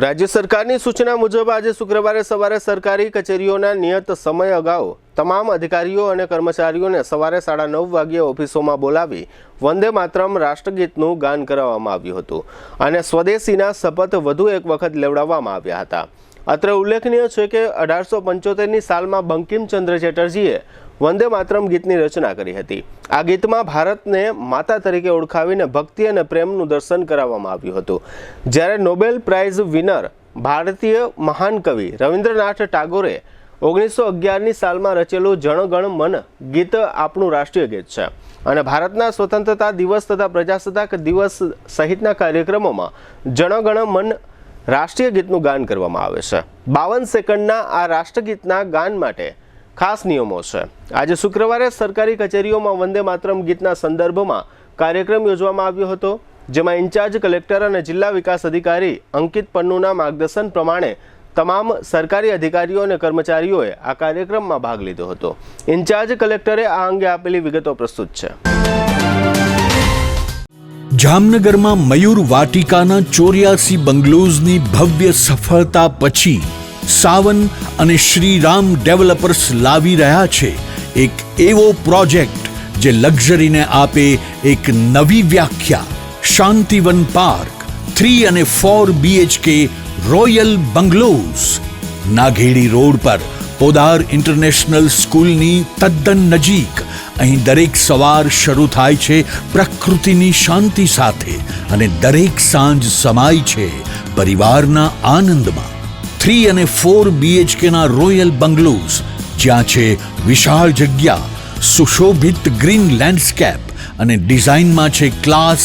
રાજ્ય સરકારની સૂચના મુજબ આજે શુક્રવારે સવારે સરકારી કચેરીઓના નિયત સમય અગાઉ તમામ અધિકારીઓ અને કર્મચારીઓને સવારે 9:30 વાગ્યે ઓફિસોમાં બોલાવી વંદે માતરમ રાષ્ટ્રગીતનું ગાન કરાવવામાં આવ્યું હતું અને સ્વદેશીના શપથ વધુ એક વખત લેવડાવવામાં આવ્યા હતા। અત્રે ઉલ્લેખનીય છે કે 1875ની સાલમાં બંકિમચંદ્ર ચેટર્જીએ વંદે માતરમ ગીતની રચના કરી હતી। આ ગીતમાં ભારતને માતા તરીકે ઓળખાવીને ભક્તિ અને પ્રેમનું દર્શન કરાવવામાં આવ્યું હતું। જ્યારે નોબેલ પ્રાઇઝ વિનર ભારતીય મહાન કવિ રવિન્દ્રનાથ ટાગોરે 1911ની સાલમાં રચેલું જણ ગણ મન ગીત આપણું રાષ્ટ્રીય ગીત છે અને ભારતના સ્વતંત્રતા દિવસ તથા પ્રજાસત્તાક દિવસ સહિતના કાર્યક્રમોમાં જણ ગણ મન રાષ્ટ્રીય ગીતનું ગાન કરવામાં આવે છે। 52 સેકન્ડના આ રાષ્ટ્રગીતના ગાન માટે ખાસ નિયમો છે। આજે શુક્રવારે સરકારી કચેરીઓમાં વંદે માતરમ ગીતના સંદર્ભમાં કાર્યક્રમ યોજવામાં આવ્યો હતો, જેમાં ઇન્ચાર્જ કલેક્ટર અને જિલ્લા વિકાસ અધિકારી અંકિત પન્નુના માર્ગદર્શન પ્રમાણે તમામ સરકારી અધિકારીઓ અને કર્મચારીઓએ આ કાર્યક્રમમાં ભાગ લીધો હતો। ઇન્ચાર્જ કલેક્ટરે આ અંગે આપેલી વિગતો પ્રસ્તુત છે। જામનગરમાં મયુર વાટિકાના 84 બંગલોઝની ભવ્ય સફળતા પછી સાવન અને શ્રીરામ ડેવલપર્સ લાવી રહ્યા છે એક એવો પ્રોજેક્ટ જે લક્ઝરીને આપે એક નવી વ્યાખ્યા। શાંતિવન પાર્ક 3 અને 4 BHK રોયલ બંગલોઝ નાઘેડી રોડ પર પોદાર ઇન્ટરનેશનલ સ્કૂલની તદ્દન નજીક। અહીં દરેક સવાર શરૂ થાય છે પ્રકૃતિની શાંતિ સાથે અને દરેક સાંજ સમાય છે પરિવારના આનંદમાં। 3 અને 4 BHKના રોયલ બંગલોઝ જ્યાં છે વિશાળ જગ્યા, સુશોભિત ગ્રીન લેન્ડસ્કેપ અને ડિઝાઇનમાં છે ક્લાસ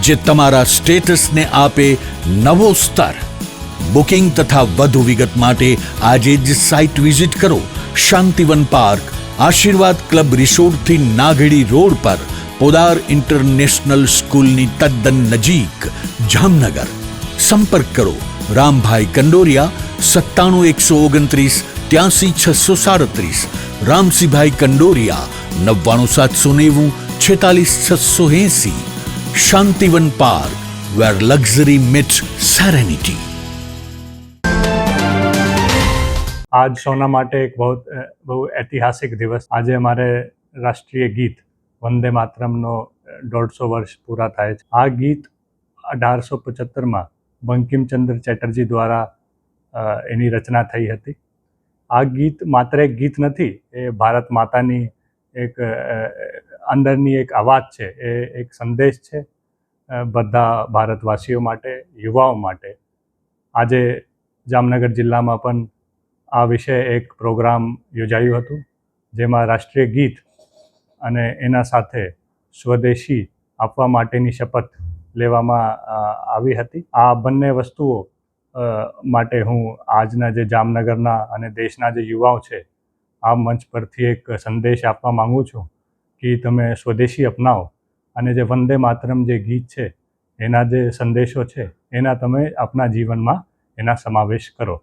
જે તમારા સ્ટેટસને આપે નવો સ્તર। બુકિંગ તથા વધુ વિગત માટે આજે જ સાઇટ વિઝિટ કરો। શાંતિવન પાર્ક, આશીર્વાદ ક્લબ રિસોર્ટથી નાઘેડી રોડ પર પોદાર ઇન્ટરનેશનલ સ્કૂલની તદ્દન નજીક, જામનગર। સંપર્ક કરો રામભાઈ કંડોરિયા 97 129 83 637, રામસિંહભાઈ કંડોરિયા 99 790 46 680। શાંતિવન પાર્ક, વેર લક્ઝરી મીટ્સ સેરેનિટી। आज सोना માટે એક બહુ ઐતિહાસિક દિવસ। આજે અમારે રાષ્ટ્રીય ગીત વંદે માતરમનો 150 વર્ષ પૂરા થાય છે। આ ગીત 1875માં બંકિમચંદ્ર ચેટર્જી દ્વારા એની રચના થઈ હતી। આ ગીત માત્ર એક ગીત નથી, એ ભારત માતાની એક અંદરની એક અવાજ છે, એ એક સંદેશ છે બધા ભારતવાસીઓ માટે, યુવાઓ માટે। આજે જામનગર જિલ્લામાં પણ આ વિશે એક પ્રોગ્રામ યોજાયું હતું, જેમાં રાષ્ટ્રીય ગીત અને એના સાથે સ્વદેશી આપવા માટેની શપથ લેવામાં આવી હતી। આ બંને વસ્તુઓ માટે હું આજના જે જામનગરના અને દેશના જે યુવાઓ છે, આ મંચ પરથી એક સંદેશ આપવા માગું છું કે તમે સ્વદેશી અપનાવો અને જે વંદે માતરમ જે ગીત છે એના જે સંદેશો છે એના તમે આપણા જીવનમાં એના સમાવેશ કરો।